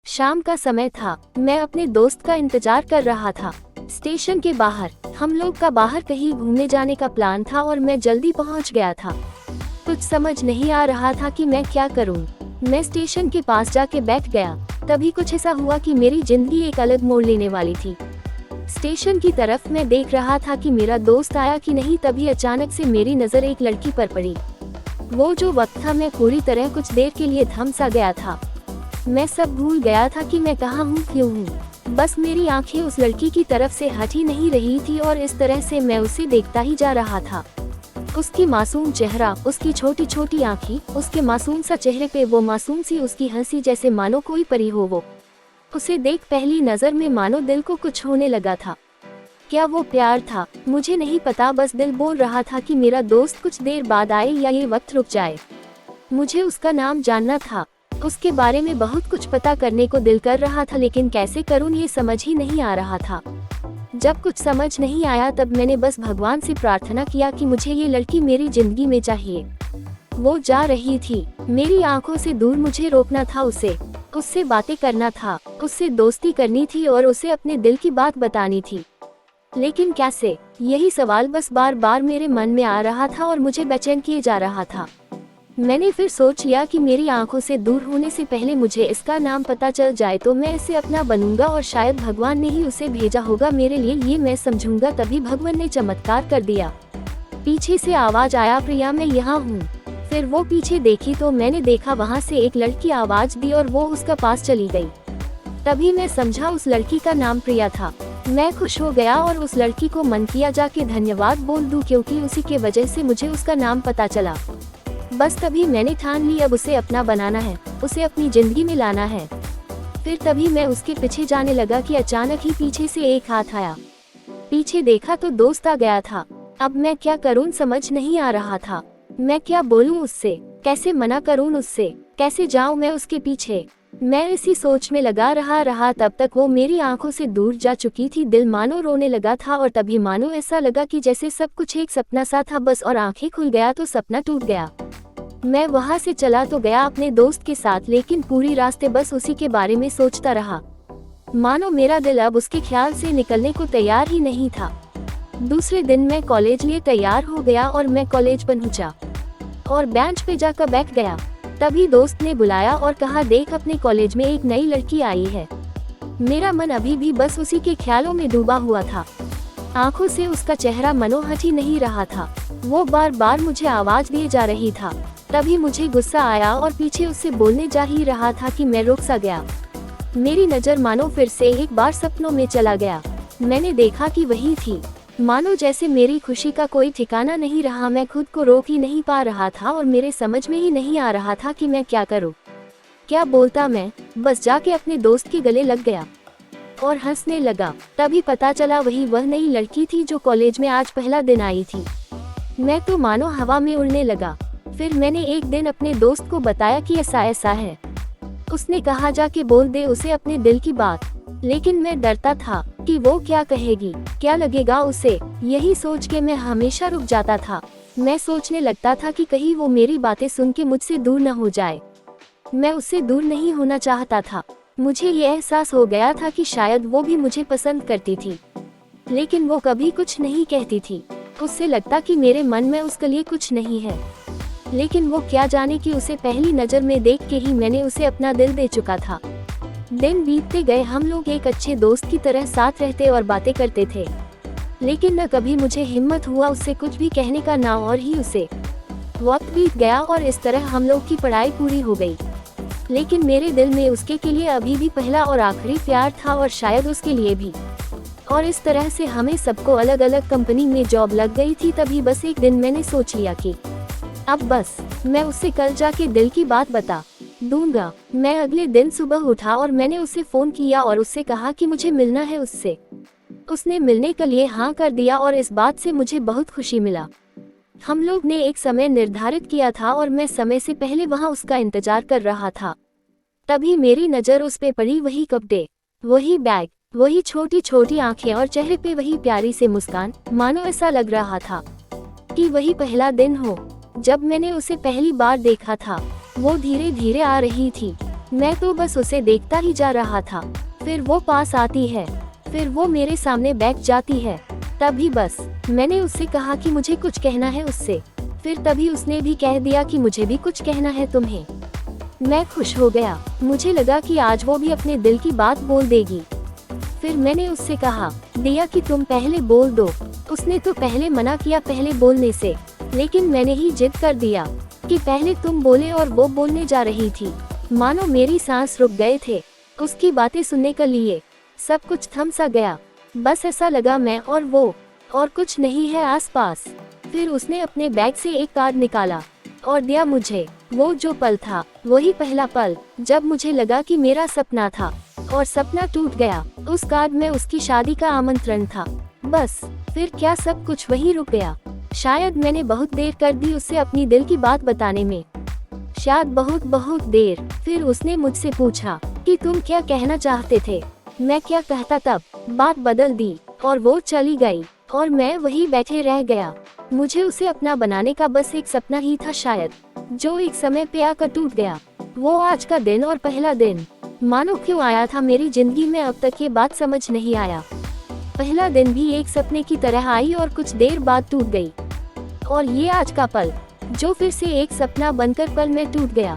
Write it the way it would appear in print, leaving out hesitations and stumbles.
शाम का समय था। मैं अपने दोस्त का इंतजार कर रहा था। स्टेशन के बाहर हम लोग का बाहर कहीं घूमने जाने का प्लान था और मैं जल्दी पहुंच गया था। कुछ समझ नहीं आ रहा था कि मैं क्या करूं। मैं स्टेशन के पास जाके बैठ गया। तभी कुछ ऐसा हुआ कि मेरी जिंदगी एक अलग मोड़ लेने वाली थी। स्टेशन की तरफ मैं देख रहा था कि मेरा दोस्त आया कि नहीं, तभी अचानक से मेरी नज़र एक लड़की पर पड़ी। वो जो वक्त था, मैं पूरी तरह कुछ देर के लिए थम सा गया था। मैं सब भूल गया था कि मैं कहाँ हूँ, क्यों हूँ। बस मेरी आंखें उस लड़की की तरफ से हट ही नहीं रही थी और इस तरह से मैं उसे देखता ही जा रहा था। उसकी मासूम चेहरा, उसकी छोटी छोटी आंखें, उसके मासूम सा चेहरे पे वो मासूम सी उसकी हंसी, जैसे मानो कोई परी हो वो। उसे देख पहली नज़र में मानो दिल को कुछ होने लगा था। क्या वो प्यार था? मुझे नहीं पता, बस दिल बोल रहा था कि मेरा दोस्त कुछ देर बाद आए या ये वक्त रुक जाए। मुझे उसका नाम जानना था, उसके बारे में बहुत कुछ पता करने को दिल कर रहा था, लेकिन कैसे करूं ये समझ ही नहीं आ रहा था। जब कुछ समझ नहीं आया तब मैंने बस भगवान से प्रार्थना किया कि मुझे ये लड़की मेरी जिंदगी में चाहिए। वो जा रही थी, मेरी आंखों से दूर, मुझे रोकना था उससे बातें करना था, उससे दोस्ती करनी थी और उसे अपने दिल की बात बतानी थी। लेकिन कैसे? यही सवाल बस बार बार मेरे मन में आ रहा था और मुझे बेचैन किए जा रहा था। मैंने फिर सोच लिया कि मेरी आंखों से दूर होने से पहले मुझे इसका नाम पता चल जाए तो मैं इसे अपना बनूंगा और शायद भगवान ने ही उसे भेजा होगा मेरे लिए, ये मैं समझूंगा। तभी भगवान ने चमत्कार कर दिया। पीछे से आवाज आया, प्रिया मैं यहाँ हूँ। फिर वो पीछे देखी तो मैंने देखा वहाँ से एक लड़की आवाज दी और वो उसका पास चली गई। तभी मैं समझा उस लड़की का नाम प्रिया था। मैं खुश हो गया और उस लड़की को मन किया जाके धन्यवाद बोल दूं, क्योंकि उसी के वजह से मुझे उसका नाम पता चला। बस तभी मैंने ठान ली अब उसे अपना बनाना है, उसे अपनी जिंदगी में लाना है। फिर तभी मैं उसके पीछे जाने लगा कि अचानक ही पीछे से एक हाथ आया। पीछे देखा तो दोस्त आ गया था। अब मैं क्या करूं समझ नहीं आ रहा था। मैं क्या बोलूं उससे, कैसे मना करूं उससे, कैसे जाऊं मैं उसके पीछे। मैं इसी सोच में लगा रहा तब तक वो मेरी आंखों से दूर जा चुकी थी। दिल मानो रोने लगा था और तभी मानो ऐसा लगा कि जैसे सब कुछ एक सपना सा था बस, और आंखें खुल गया तो सपना टूट गया। मैं वहां से चला तो गया अपने दोस्त के साथ, लेकिन पूरी रास्ते बस उसी के बारे में सोचता रहा। मानो मेरा दिल अब उसके ख्याल से निकलने को तैयार ही नहीं था। दूसरे दिन मैं कॉलेज लिए तैयार हो गया और मैं कॉलेज पहुंचा और बेंच पे जाकर बैठ गया। तभी दोस्त ने बुलाया और कहा, देख अपने कॉलेज में एक नई लड़की आई है। मेरा मन अभी भी बस उसी के ख्यालों में डूबा हुआ था। आंखों से उसका चेहरा मनो हट ही नहीं रहा था। वो बार बार मुझे आवाज दिए जा रही था। तभी मुझे गुस्सा आया और पीछे उससे बोलने जा ही रहा था कि मैं रुक सा गया। मेरी नज़र मानो फिर से एक बार सपनों में चला गया। मैंने देखा कि वही थी। मानो जैसे मेरी खुशी का कोई ठिकाना नहीं रहा। मैं खुद को रोक ही नहीं पा रहा था और मेरे समझ में ही नहीं आ रहा था कि मैं क्या करूं, क्या बोलता। मैं बस जाके अपने दोस्त के गले लग गया और हंसने लगा। तभी पता चला वही वह नई लड़की थी जो कॉलेज में आज पहला दिन आई थी। मैं तो मानो हवा में उड़ने लगा। फिर मैंने एक दिन अपने दोस्त को बताया कि ऐसा ऐसा है। उसने कहा जाके बोल दे उसे अपने दिल की बात। लेकिन मैं डरता था कि वो क्या कहेगी, क्या लगेगा उसे। यही सोच के मैं हमेशा रुक जाता था। मैं सोचने लगता था कि कहीं वो मेरी बातें सुन के मुझसे दूर न हो जाए। मैं उससे दूर नहीं होना चाहता था। मुझे ये एहसास हो गया था कि शायद वो भी मुझे पसंद करती थी, लेकिन वो कभी कुछ नहीं कहती थी। उससे लगता कि मेरे मन में उसके लिए कुछ नहीं है, लेकिन वो क्या जाने कि उसे पहली नज़र में देख के ही मैंने उसे अपना दिल दे चुका था। दिन बीतते गए, हम लोग एक अच्छे दोस्त की तरह साथ रहते और बातें करते थे, लेकिन न कभी मुझे हिम्मत हुआ उससे कुछ भी कहने का, ना और ही उसे। वक्त बीत गया और इस तरह हम लोग की पढ़ाई पूरी हो गई, लेकिन मेरे दिल में उसके के लिए अभी भी पहला और आखिरी प्यार था और शायद उसके लिए भी। और इस तरह से हमें सबको अलग अलग कंपनी में जॉब लग गई थी। तभी बस एक दिन मैंने सोच लिया कि अब बस मैं उससे कल जाके दिल की बात बता दूंगा। मैं अगले दिन सुबह उठा और मैंने उसे फोन किया और उससे कहा कि मुझे मिलना है उससे। उसने मिलने के लिए हाँ कर दिया और इस बात से मुझे बहुत खुशी मिला। हम लोग ने एक समय निर्धारित किया था और मैं समय से पहले वहाँ उसका इंतजार कर रहा था। तभी मेरी नज़र उस पे पड़ी। वही कपड़े, वही बैग, वही छोटी छोटी आंखें और चेहरे पे वही प्यारी से मुस्कान। मानो ऐसा लग रहा था कि वही पहला दिन हो जब मैंने उसे पहली बार देखा था। वो धीरे धीरे आ रही थी। मैं तो बस उसे देखता ही जा रहा था। फिर वो पास आती है, फिर वो मेरे सामने बैठ जाती है। तभी बस मैंने उससे कहा कि मुझे कुछ कहना है उससे। फिर तभी उसने भी कह दिया कि मुझे भी कुछ कहना है तुम्हें। मैं खुश हो गया, मुझे लगा कि आज वो भी अपने दिल की बात बोल देगी। फिर मैंने उससे कहा, दिया कि तुम पहले बोल दो। उसने तो पहले मना किया पहले बोलने से, लेकिन मैंने ही जिद कर दिया कि पहले तुम बोले और वो बोलने जा रही थी। मानो मेरी सांस रुक गए थे उसकी बातें सुनने के लिए। सब कुछ थम सा गया, बस ऐसा लगा मैं और वो, और कुछ नहीं है आसपास। फिर उसने अपने बैग से एक कार्ड निकाला और दिया मुझे। वो जो पल था वही पहला पल जब मुझे लगा कि मेरा सपना था और सपना टूट गया। उस कार्ड में उसकी शादी का आमंत्रण था। बस फिर क्या सब कुछ वहीं रुक गया। शायद मैंने बहुत देर कर दी उससे अपनी दिल की बात बताने में, शायद बहुत बहुत देर। फिर उसने मुझसे पूछा कि तुम क्या कहना चाहते थे। मैं क्या कहता, तब बात बदल दी और वो चली गई और मैं वहीं बैठे रह गया। मुझे उसे अपना बनाने का बस एक सपना ही था शायद, जो एक समय पे आकर टूट गया। वो आज का दिन और पहला दिन मानो क्यों आया था मेरी जिंदगी में, अब तक ये बात समझ नहीं आया। पहला दिन भी एक सपने की तरह आई और कुछ देर बाद टूट गई, और ये आज का पल जो फिर से एक सपना बनकर पल में टूट गया।